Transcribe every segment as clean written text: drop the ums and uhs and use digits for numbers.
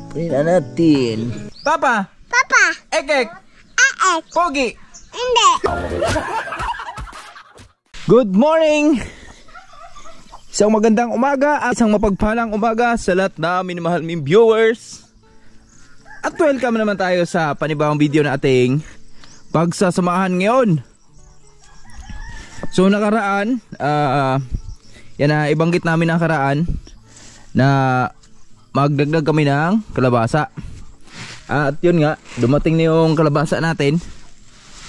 Kunin na natin. Papa! Papa! Ekek! Ek! Pogi! Hindi! Good morning! Isang magandang umaga at isang mapagpalang umaga sa lahat na minamahal ming viewers. At welcome naman tayo sa panibawang video na ating pagsasamahan ngayon. So nakaraan, yan na ibanggit namin nakaraan na magdagdag kami ng kalabasa. At yun nga, dumating na yung kalabasa natin.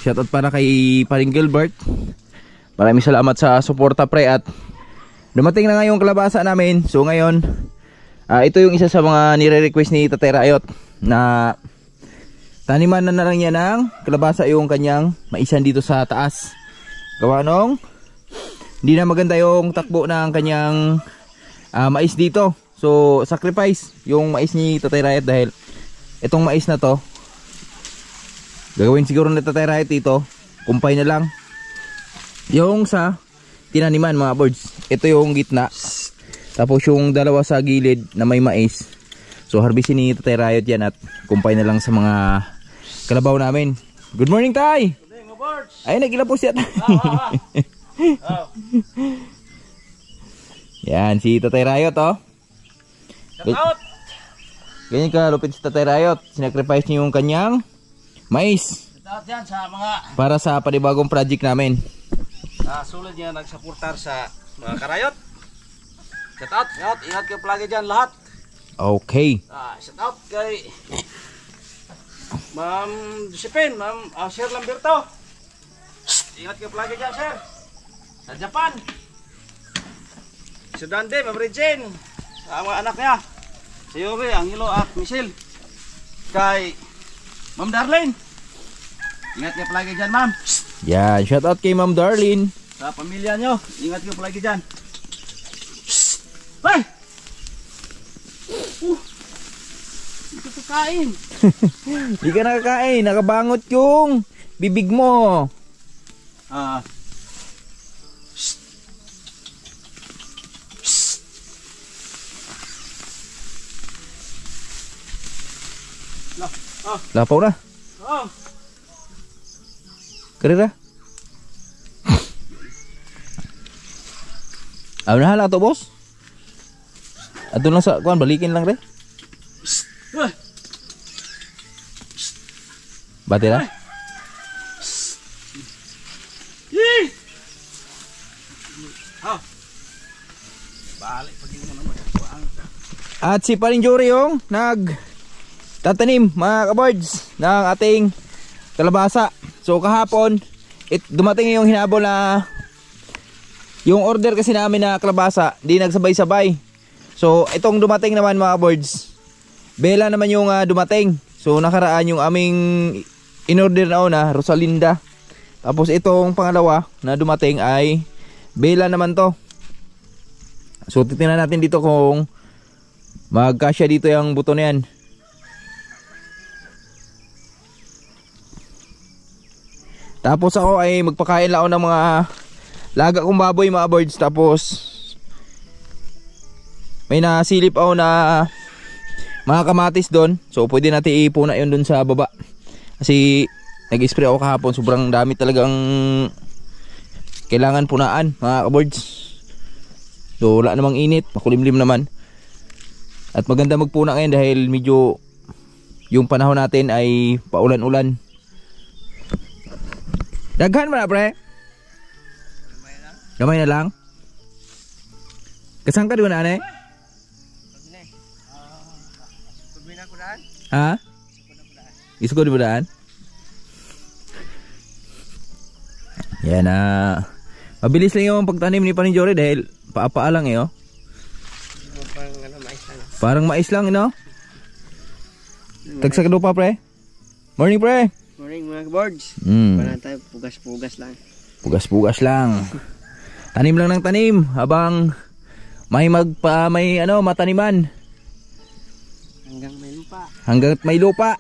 Shoutout para kay Paring Gilbert. Maraming salamat sa suporta pre. At dumating na nga yung kalabasa namin. So ngayon, ito yung isa sa mga nire-request ni Tatay Rayot na taniman na lang niya ng kalabasa yung kanyang maisan dito sa taas. Gawa nung hindi na maganda yung takbo ng kanyang mais dito. So sacrifice yung mais ni Tatay Rayot dahil itong mais na to gagawin siguro ni Tatay Rayot dito, kumpay na lang yung sa tinaniman mga birds. Ito yung gitna, tapos yung dalawa sa gilid na may mais. So harbisin ni Tatay Rayot yan at kumpay na lang sa mga kalabaw namin. Good morning Tay! Good morning birds! Ay nagilapos yan. Yan si Tatay Rayot oh. Ganyan ka lupit si Tatay Rayot. Sinacrifice niyo yung kanyang mais yan sa mga para sa panibagong project namin. Sulit niya nagsuportar sa mga karayot. Shout out, ingat kayo palagi dyan lahat. Okay. Shout out kay Ma'am Josephine, Ma'am Sir Lamberto. Ingat kayo palagi dyan sir. Sa Japan. Si Dande, Ma'am Regine, sa mga anak niya. Si Yuri, Angelo at Michelle. Kay Ma'am Darlene. Ingat kayo palagi dyan ma'am. Yan, shout out kay Ma'am Darlene. Sa pamilya nyo, ingat kayo palagi dyan. Hey! Hindi ka kakain. Hindi ka nakakain, nakabangot yung bibig mo. Lapaw na. Karira. Ano na hala to boss? Ato lang sa kuan, balikin lang re. Bati na. At si Paring Jory yung tatanim mga kabards ng ating kalabasa. So kahapon dumating yung hinabol na yung order kasi namin na kalabasa, di nagsabay-sabay. So itong dumating naman mga birds, Bella naman yung dumating. So nakaraan yung aming in-order na una, Rosalinda. Tapos itong pangalawa na dumating ay Bella naman to. So titingnan natin dito kung magkasya dito yung buto na yan. Tapos ako ay magpakain lang ako ng mga laga kong baboy mga birds. Tapos may nasilip ako na mga kamatis doon. So pwede natin ipuna yun doon sa baba. Kasi nag-spray ako kahapon. Sobrang dami talagang kailangan punaan mga birds. So wala namang init, makulimlim naman. At maganda magpuna ngayon dahil medyo yung panahon natin ay paulan-ulan. Daghan mo na pre? Gamay na lang? Kasang ka doon ane? Ha? Isu ko di daan? Yan na. Mabilis lang yung pagtanim ni Paring Jory dahil paapaa lang eh oh. Parang mais lang no? Tagsa ka doon pa pre? Morning pre! Morning mga birds. Parang tayo pugas-pugas lang. Pugas-pugas lang. Tanim lang ng tanim habang may mataniman. Hanggang may lupa. Hanggang may lupa.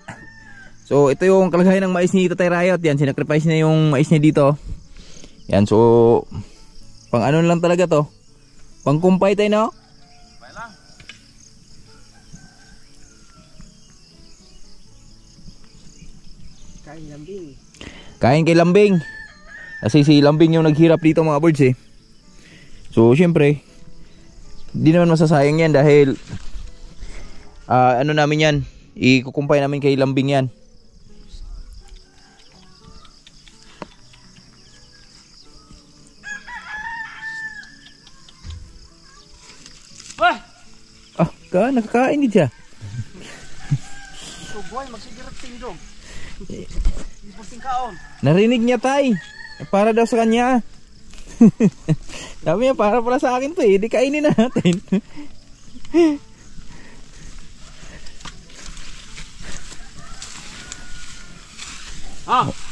So ito yung kalagayan ng mais ni Tatay Rayot. Yan, sinacrifice na yung mais niya dito. Yan, so pang ano lang talaga to. Pang kumpay tayo no? Kumpay lang. Kain kay Lambing. Kasi si Lambing yung naghirap dito mga birds eh. So syempre, di naman masasayang yan dahil ano namin yan, ikukumpay namin kay Lambing yan. Nakakain din siya. Boy, magsigirat tindog. Ipusting kaon. Narinig niya tay. Para daw sa kanya. Sabi niya para sa akin to eh. Di kainin na natin.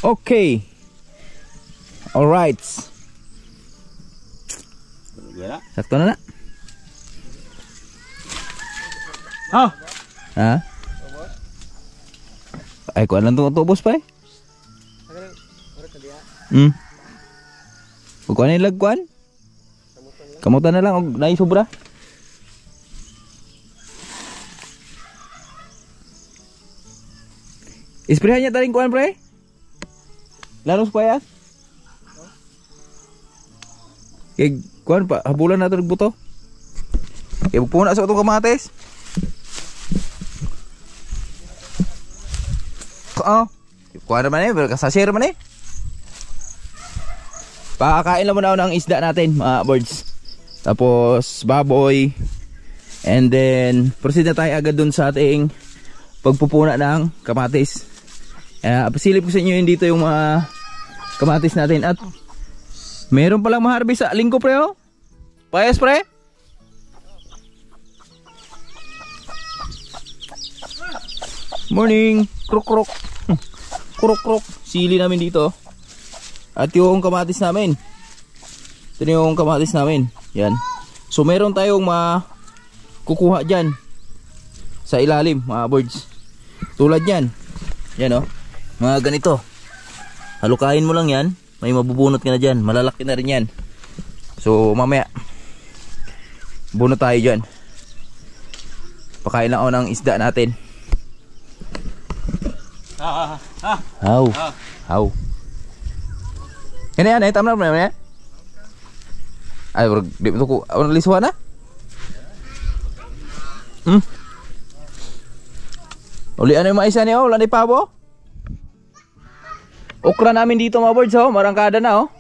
Okay. Alright. Sakto na na. Ha? Ay, kuha lang itong autobus pa eh. Huwag kuha na yung lagkuhan. Kamutan na lang, huwag na yung sobra. Isprehan niya taring kuhan pre. Lanos pa yan. Kaya kuhan pa, habulan na ito nagbuto. Kaya pupuna sa itong kamatis. Kuha naman eh, kasasir naman eh. Pakakain naman ako ng isda natin mga birds. Tapos baboy. And then proceed na tayo agad dun sa ating pagpupuna ng kamatis. Pasilip ko sa inyo yun dito yung mga kamatis natin. At meron palang maharbis sa linggo pre oh. Payas pre. Morning. Krok krok. Krok krok. Sili namin dito. At yung kamatis namin. Ito yung kamatis namin. Yan. So meron tayong kukuha dyan sa ilalim mga birds. Tulad yan. Yan o. Mga ganito. Halukain mo lang yan. May mabubunot ka na dyan. Malalaki na rin yan. So mamaya bunot tayo dyan. Pakain lang ako ng isda natin. How? Ini yan, tama na yan. Ay, di ba ito ko, lisuha na? Uli ano yung maisa niyo, wala ni pabo? Okra namin dito mga birds, oh, marangkada na, oh.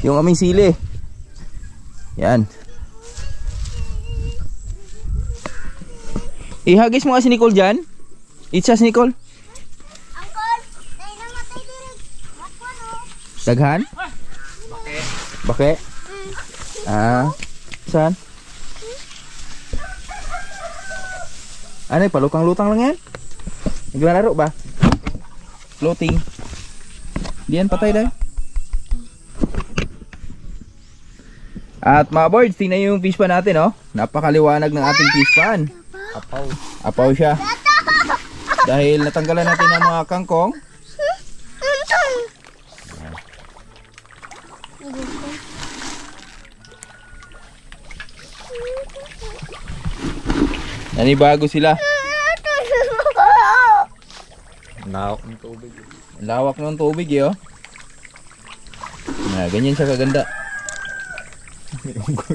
Yung aming sili. Yan. Ihagis mo nga si Nicole dyan. Itcha si Nicole. Uncle, tayo na matay direk. Matwano. Daghan? Bake. Saan? Ano yung palutang-lutang lang yan? Naglalaro ba? Floating. Diyan patay dahil. At mga birds, tingnan yung fish pan natin, oh. Napakaliwanag ng ating fish pan. Apaw siya. Dahil natanggalan natin ang mga kangkong. Nanibago sila. Lawak ng tubig. Lawak ng tubig eh, oh. Ganyan siya kaganda.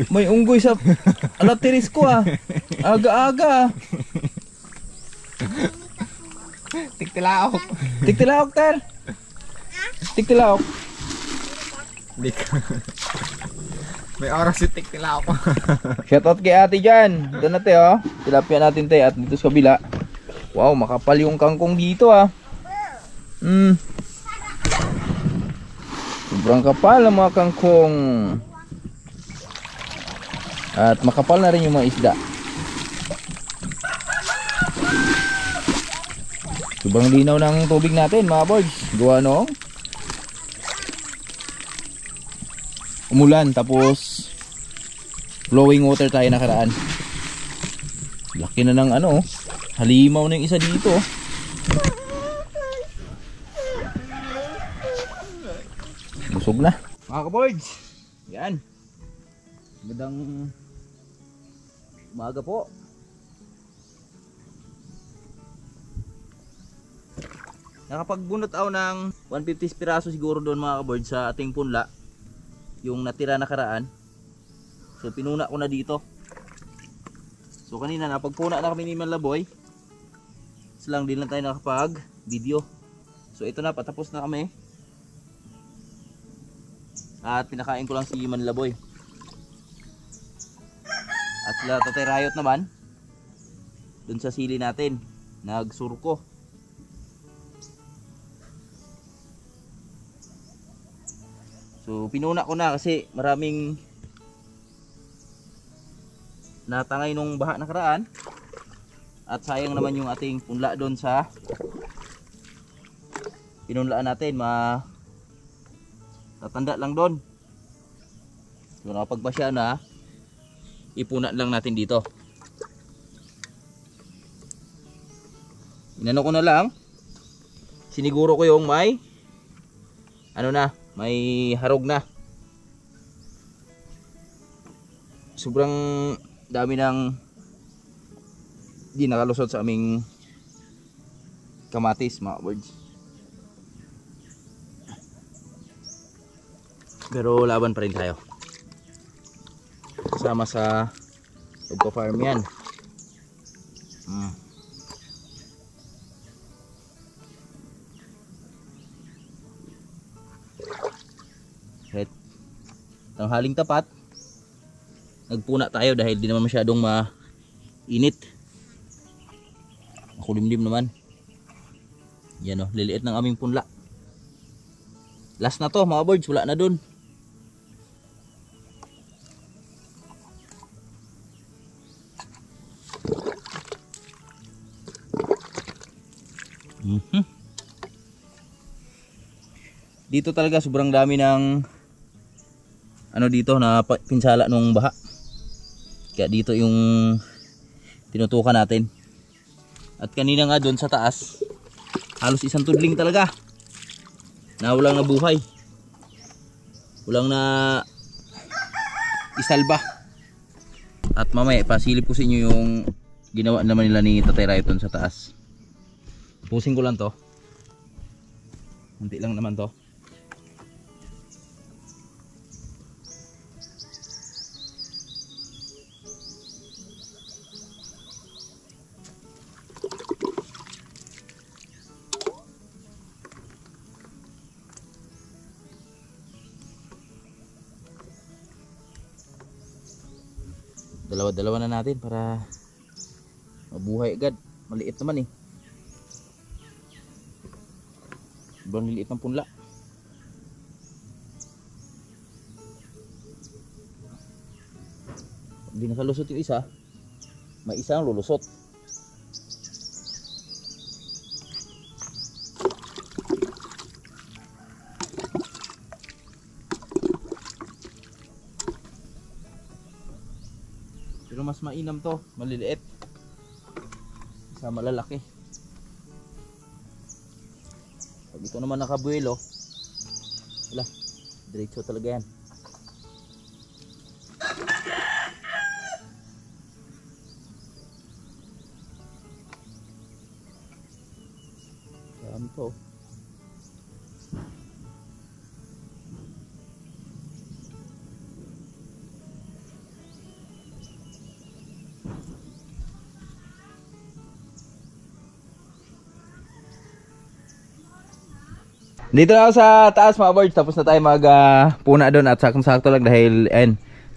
May unggoy sa alatiris ko ah. Aga-aga. Tiktilaok. Tiktilaok ter. Tiktilaok. May oras si tiktilaok. Shoutout kay ate dyan. Ito na te oh. Tilapia natin te. At dito sa kabila. Wow, makapal yung kangkong dito ah. Sobrang kapal ang mga kangkong. At makapal na rin yung mga isda. Sobrang linaw ng tubig natin mga boys. Gawa noong umulan tapos flowing water tayo nakaraan. Laki na ng ano, halimaw na yung isa dito. Busog na mga ka-boards. Yan. Magandang umaga po. Nakapagbunot ako ng 150 piraso siguro doon mga kaboard sa ating punla. Yung natira nakaraan. So pinuna ko na dito. So kanina napagpuna na kami ni Manlaboy. Lang din lang tayo nakapag video. So ito na, patapos na kami. At pinakain ko lang si Manlaboy. At sila Tatay Riot naman dun sa sili natin, nagsurko. So pinuna ko na kasi maraming natangay nung baha nakaraan. At sayang naman yung ating punla doon sa pinunlaan natin, tatanda lang doon. So nakapagpasya na, ipuna lang natin dito. Inano ko na lang, siniguro ko yung may may harog na. Sobrang dami ng di nakalusot sa aming kamatis mga birds. Pero laban pa rin tayo. Kasama sa pagpa-farm yan. Kahit tanghaling tapat, nagpuna tayo dahil di naman masyadong mainit. Kulimlim naman. Yan o, liliit ng aming punla. Last na to mga birds, wala na dun. Dito talaga sobrang dami ng dito na pinsala nung baha. Kaya dito yung tinutukan natin. At kanina nga doon sa taas, halos isang tudling talaga na walang nabuhay, walang na isalba. At mamaya pasilip ko sa inyo yung ginawa naman nila ni Tatay Rayton sa taas. Pusing ko lang to, kunti lang naman to. Dalawa-dalawa na natin para mabuhay agad. Maliit naman eh. Sobrang liliit ng punla. Pag di nakalusot yung isa, may isa ang lulusot. Pero mas mainam to, maliliit sa malalaki. Pag ito naman nakabuelo, wala, diretso talaga yan. Dami to. Dito na ako sa taas mga birds, tapos na tayo magpuna doon at sakto lang dahil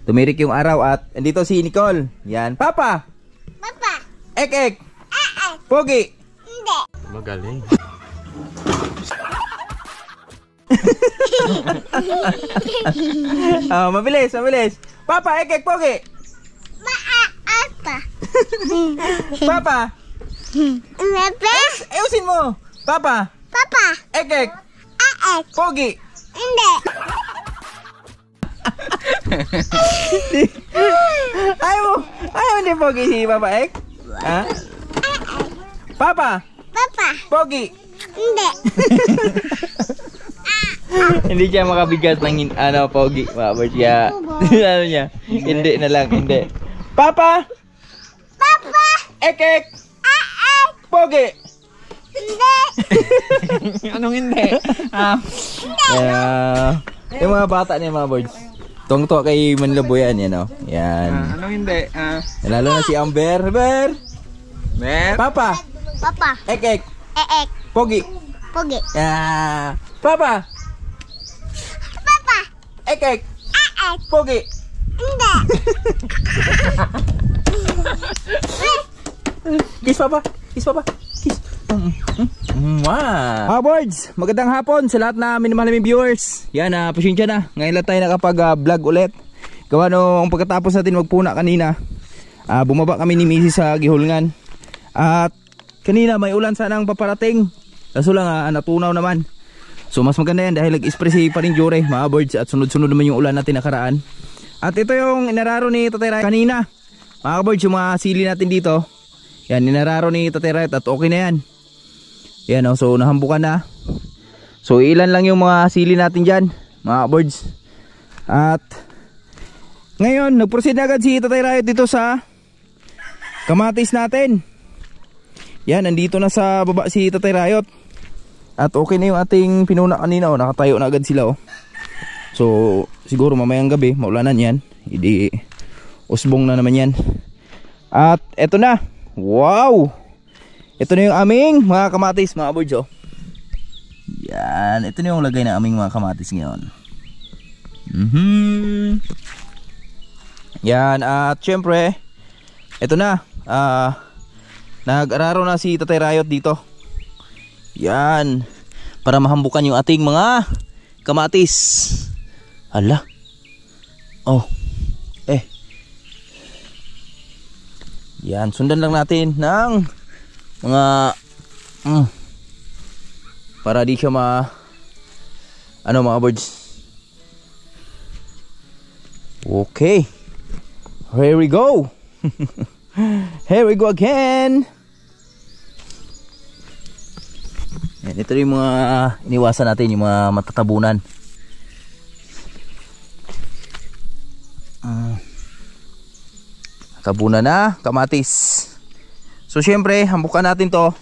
tumirik yung araw at andito si Nicole. Yan, Papa! Papa! Ek! Pogi! Hindi! Magaling. Mabilis! Papa, ek, Pogi! Apa? Papa! Apa? Ayusin mo! Papa! Papa! Ek! Pogi! Hindi! Ayaw hindi Pogi si Papa Ek? Ha? Papa! Papa! Pogi! Hindi! Hindi siya makabigat ng Pogi. Mabart siya. Ano niya? Hindi na lang, hindi. Papa! Papa! Ek! Pogi! Hindi. Anong hindi? Yung mga bata niya mga birds. Tuwang-tuwa kay Manlabo yan, yan o. Yan. Anong hindi? Lalo na si Amber. Amber! Papa! Papa. Ek-ek! Eek. Pogi! Pogi. Papa! Papa. Ek-ek! Eek. Pogi! Hindi. Kiss Papa! Kiss Papa! Kiss! Mga birds, magandang hapon sa lahat na minamahaling viewers. Yan, pasensya na. Ngayon lang tayo nakapag-vlog ulit. Gawa nung pagkatapos natin magpuna kanina, bumaba kami ni Mrs. sa Gihulngan. At kanina may ulan sanang paparating. Kaso lang natunaw naman. So mas maganda yan dahil nag-spray si Paring Jure, mga birds. At sunod-sunod naman yung ulan natin nakaraan. At ito yung inararo ni Tatay Riot kanina. Mga birds, yung mga sili natin dito. Yan, inararo ni Tatay Riot at okay na yan. Yan o, so nahambukan na. So ilan lang yung mga sili natin dyan, mga birds. At ngayon, nag-proceed na agad si Tatay Riot dito sa kamatis natin. Yan, nandito na sa baba si Tatay Riot. At okay na yung ating pinuna kanina o, nakatayo na agad sila o. So siguro mamayang gabi, maulanan yan. Hindi, usbong na naman yan. At eto na, wow! Ito na yung aming mga kamatis, mga birds oh. Yan, ito na yung lagay na aming mga kamatis ngayon. Yan, at syempre ito na, nag-araro na si Tatay Riot dito. Yan, para mahambukan yung ating mga kamatis. Hala. Oh. Yan, sundan lang natin ng mga para di siya mga birds. Okay, here we go. Here we go again. Yan, ito yung mga iniwasan natin, yung mga matatabunan. Tabunan na kamatis. So syempre, hambukan natin to.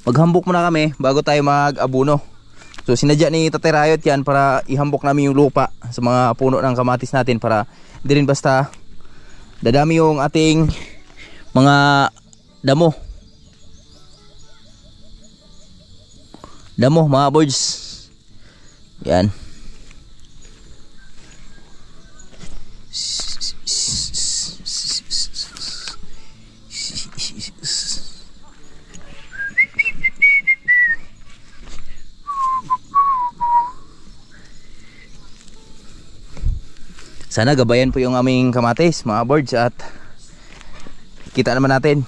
Maghambok muna kami bago tayo mag-abuno. So sinadya ni Tatay Riot yan para ihambok namin yung lupa sa mga puno ng kamatis natin para hindi rin basta dadami yung ating mga damo. Damo, mga birds. Yan. Sana gabayan po yung aming kamatis, mga birds, at kita naman natin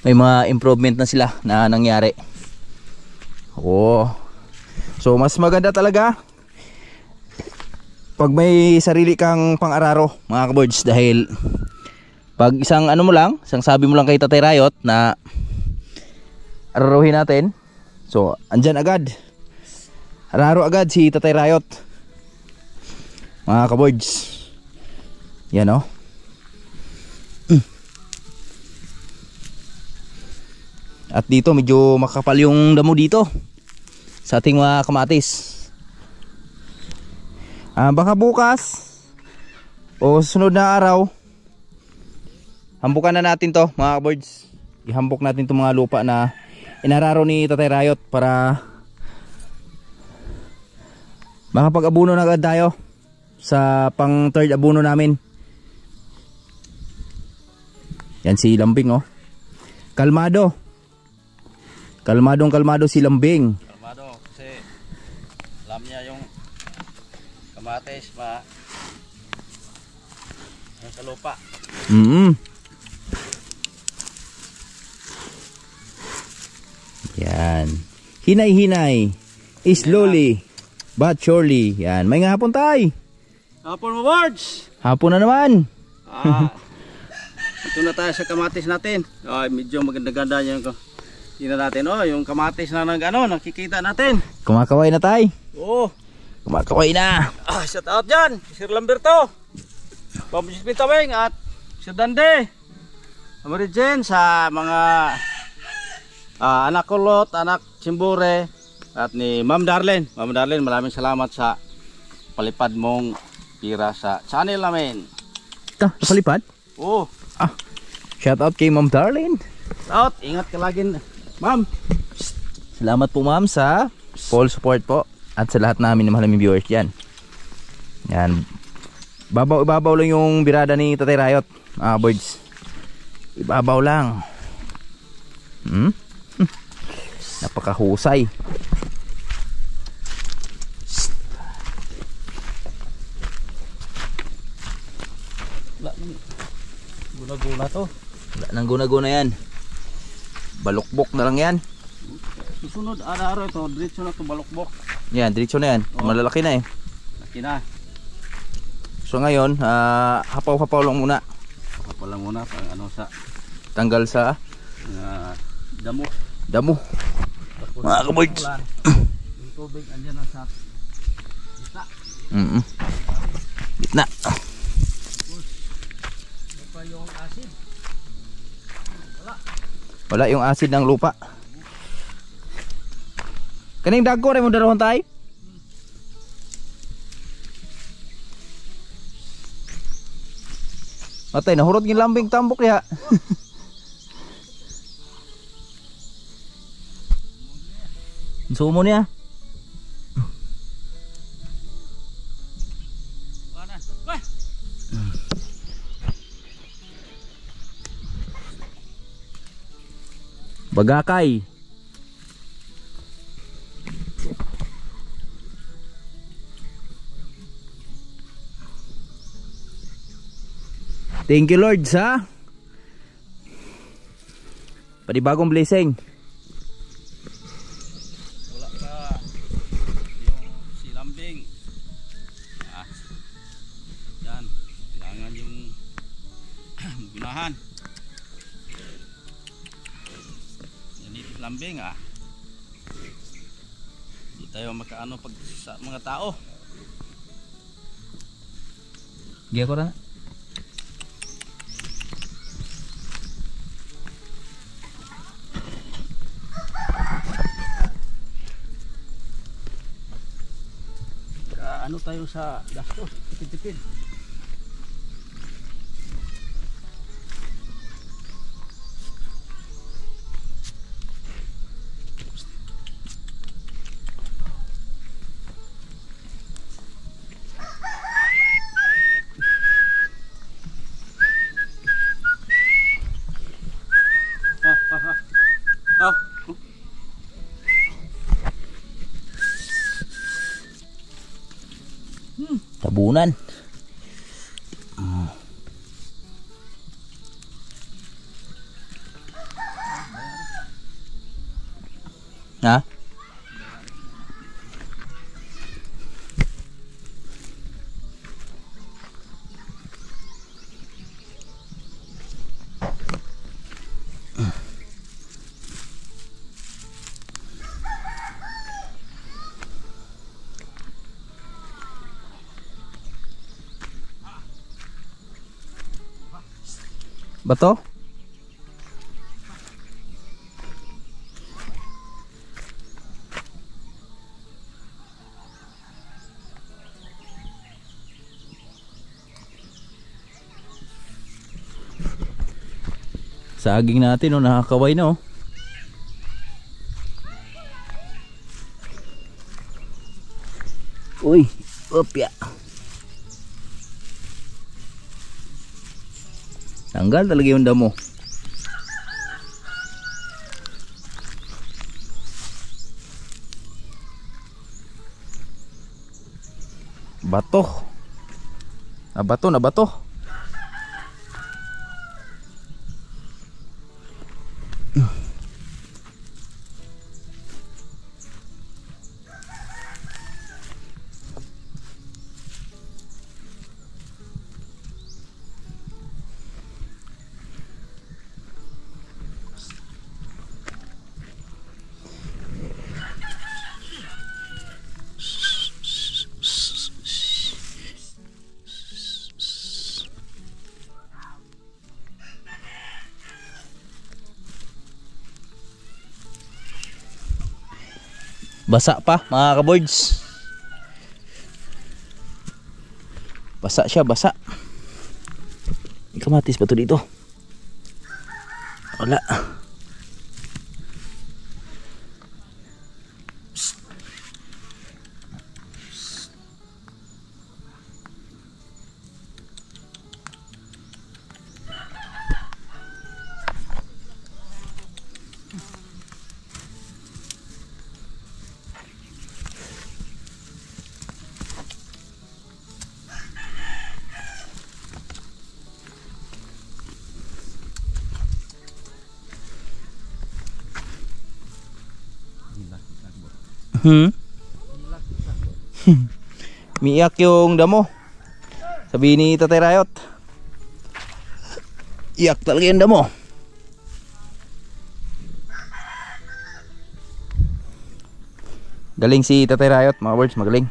may mga improvement na sila na nangyari. So mas maganda talaga pag may sarili kang pang-araro, mga birds, dahil pag isang isang sabi mo lang kay Tatay Riot na araruhin natin, so andyan agad, araro agad si Tatay Riot, mga ka-birds. Yan o. At dito medyo makapal yung damo dito sa ating mga kamatis. Baka bukas o sunod na araw hambukan na natin to, mga ka-birds. Ihambok natin itong mga lupa na inararo ni Tatay Riot para makapag-abuno na agad tayo sa pang third abuno namin. Yan si Lambing oh. Kalmado. Kalmado si Lambing. Kalmado kasi alam niya yung kamatis yung sa lupa. Yan. Hinay-hinay. Slowly but surely. Yan. May hapon tayo. Hapon mo, birds. Hapon na naman. Ito na tayo sa kamatis natin. Medyo maganda-ganda yung tingnan natin. Yung kamatis na nakikita natin. Kumakaway na tayo. Oo. Kumakaway na. Shout out dyan, Sir Lamberto, Pamjis Pitaweng at Sir Dande Amarijen sa mga anak Kulot, anak Simbure, at ni Ma'am Darlene. Ma'am Darlene, maraming salamat sa palipad mong pira sa channel namin. Ito, napalipad? Oh, Shout out kay Ma'am Darlene. out, ingat ka lagi, Ma'am. Salamat po ma'am sa full support po. At sa lahat namin ng mahal naming viewers dyan. Yan. Ibabaw lang yung birada ni Tatay Rayot, boys. Ibabaw lang. Napakahusay. Guna-guna to. Wala nang guna-guna yan. Balukbok na lang yan. Susunod, araw ito, diretso na to balokbok. Yan, diretso na yan. Oo. Malalaki na eh. Laki na. So ngayon, hapaw-hapaw lang muna. Ako lang muna pang ano sa Tanggal sa damo. damo. Tapos, Mga kaboys. yung tubig andyan na sa gitna. Gitna. Ano pa yung acid? Wala yung acid ng lupa. Kaning dagko rin mo darohon tay? Atay, nahurot yung lambing tambok ya. Sumo niya. Kanan. Wah! Bagakay. Thank you Lord sa panibagong blessing. Wala ka yung si lambing. Yan. Kailangan yung gunahan. Yan dito lambing Hindi tayo makaano pag sa mga tao. Giya ko na. Ano tayo sa gastos, tipid-tipid. Tabunan. Ha? Bato? Saging natin nakakaway na Uy, opya. Tanggal talaga yung damo. Bato. Nabato, nabato. Basa pa mga kaboards. Basa siya, basa. May kamatis ba ito dito? Wala. Miyak yung damo. Sabi ni Tatay Rayot. Iyak talaga yung damo. Galing si Tatay Rayot mga words, magaling.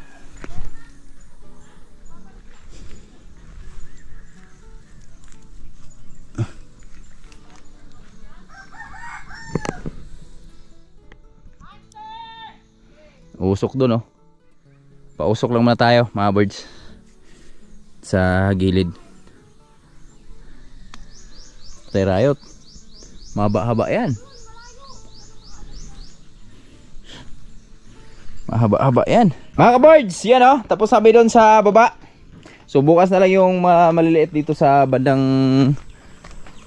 Usok doon, oh. Pausok lang muna tayo mga birds sa gilid. Tatay Rayot, mahaba-haba yan. Mahaba-haba yan mga ka-birds. Yan, oh, tapos sabi doon sa baba. So bukas na lang yung maliliit dito sa bandang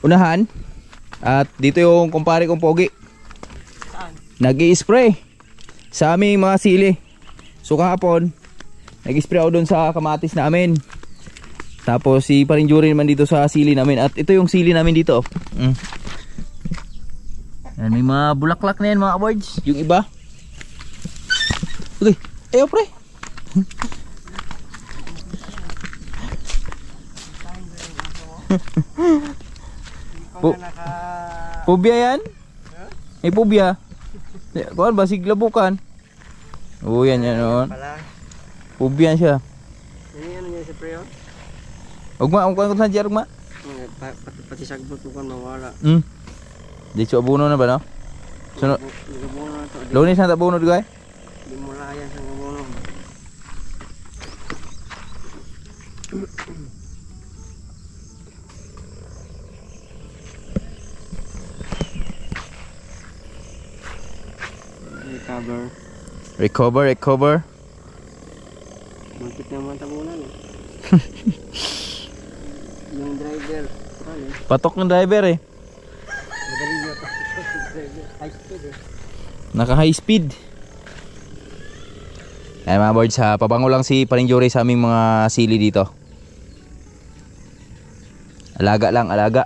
unahan. At dito yung kumpare kong pogi. Nag-i-spray sa aming mga sili. So kahapon nag-spray ako doon sa kamatis namin. Tapos si Parinjuri naman dito sa sili namin. At ito yung sili namin dito. Yan, may mga bulaklak na yan mga birds. Yung iba. Okay, ayaw pre. Pubya yan? May pubya. Kuan ba siglabukan? Oh, yan yan noon. Pubyan siya. Ano niya sa preyo? Ugma, ang kuan ko sa diar ugma. Pati sagbot mo kan mawala. Di so abuno na ba no? Sunod. Lunes na tabuno digay. Di mo layan sa abuno. Recover. Makit naman tabunan eh. Yung driver, Patok ng driver eh. high speed eh. Naka high speed. Ayan mga birds, ha, pabango lang si Parinjuri sa aming mga sili dito. Alaga lang, alaga.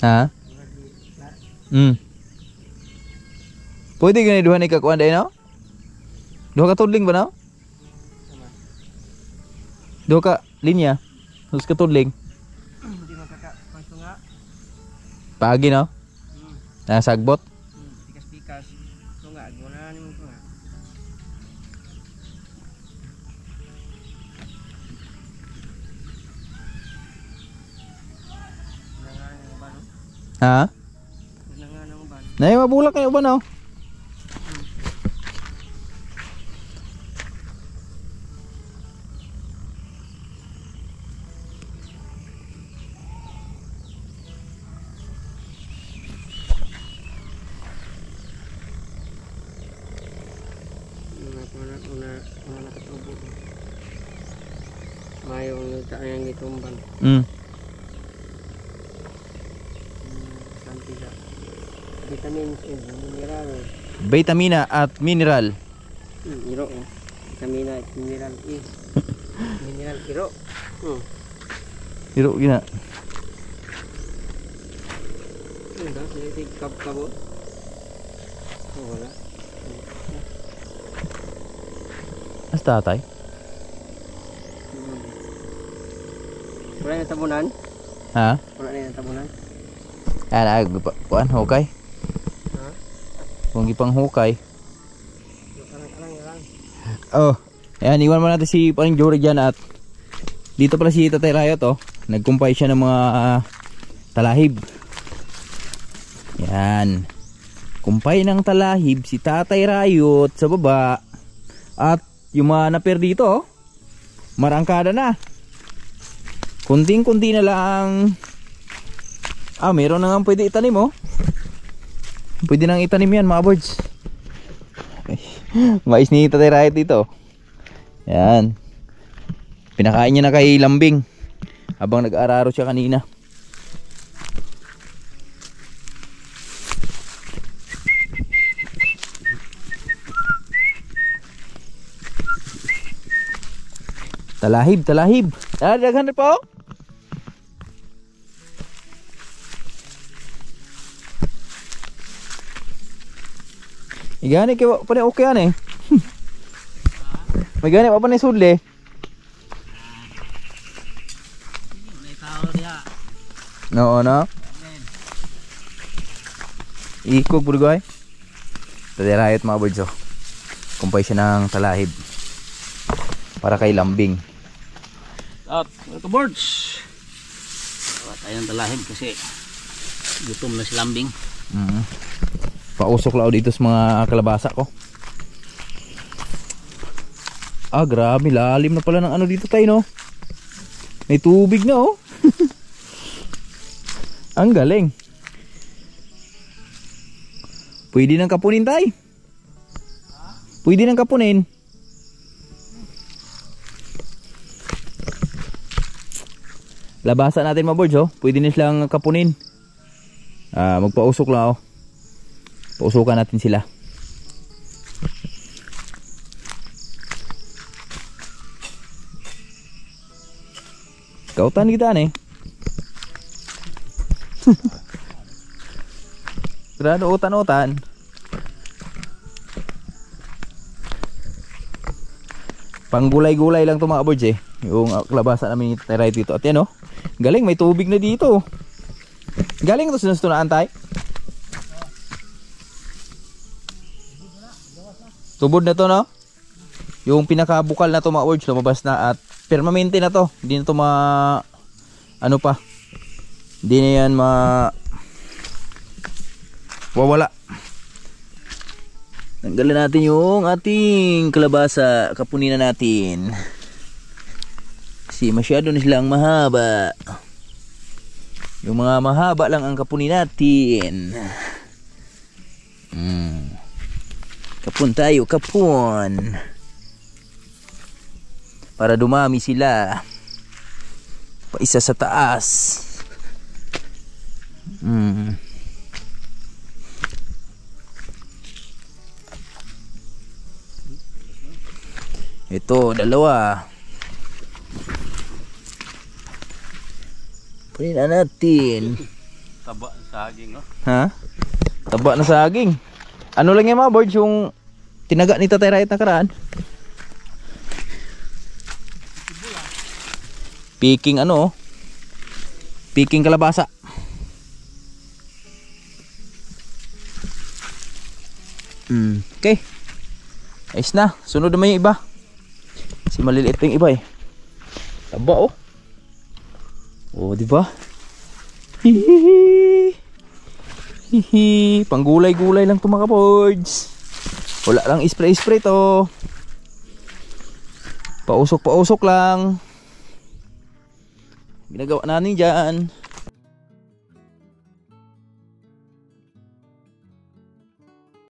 Ha? Pwede gani duha ni kakuan day no? Duha ka tudling ba no? Duha ka linya. Terus ka tudling. Hindi makaka nga. Pagi no? Sagbot. Pikas-pikas. Tunga, guna ni mo tunga. Ha? Nay mabulak kayo ba no? Una nakatubo. Mayong luta yang gitumban. Vitamin mineral. Vitamina at mineral. Iro. Vitamina at mineral E. Mineral iro. Iro gina. Ito, sige kabo. Wala. Hasta tatay. Wala na tabunan? Ha? Wala na tabunan? Kuan hukay. Ha? Kung gipang hukay. Alang. Oh, ayan, iwan mo natin si Parinjuri dyan. At dito pala si Tatay Rayot, oh. Nagkumpay siya ng mga talahib. Yan. Kumpay ng talahib si Tatay Rayot sa baba. At yung mga naper dito, oh, marangkada na. Kunting-kunti na lang. Meron na nga pwede itanim, oh. Pwede nang itanim yan, mga birds. Mais ni Tatay Rayot dito. Yan. Pinakain niya na kay Lambing habang nag-araro siya kanina. Talahib, talahib. Daghan na po. Igani kay pa ni okay ani. May gani pa ni sudle. No, no. Ikog burgoy. Tatay Rayot mga birds, oh. Kumpay siya ng talahib para kay Lambing. At ito birds. Bawa tayo ng talahib kasi gutom na si Lambing. Pausok lao dito sa mga kalabasa ko. Grabe, lalim na pala ng ano dito tayo, no? May tubig na, oh. Ang galing. Pwede nang kapunin tayo. Pwede nang kapunin. Labasan natin mga birds, oh. Pwede na silang kapunin. Magpausok lang, oh. Pausukan natin sila. Kautan kita nih. Sudah ada utan-utan. Panggulay-gulay lang to mga birds, eh. Yung kalabasan namin right dito. At yan, oh. Galing, may tubig na dito. Galing ito sinustunaan tayo. Tubod na to, no? Yung pinakabukal na to mga birds, lumabas na at permanente na to. Hindi na to ano pa. Hindi na yan wawala. Tanggalin natin yung ating kalabasa. Kapunin na natin. Kasi masyado na silang mahaba. Yung mga mahaba lang ang kapunin natin. Kapun tayo, kapun. Para dumami sila. Paisa sa taas. Ito, dalawa. Punin na natin. Taba ng saging, oh. Ha? Taba na saging. Ano lang yung mga birds, yung tinaga ni Tatay Rayot nakaraan. Piking ano, piking kalabasa. Okay. Ayos na. Sunod naman yung iba. Kasi maliliit pa yung iba, eh. Taba, oh. Oh, di ba? Hihihi. Hihi. Panggulay-gulay lang to mga birds. Wala lang spray-spray to. Pausok-pausok lang. Ginagawa natin dyan.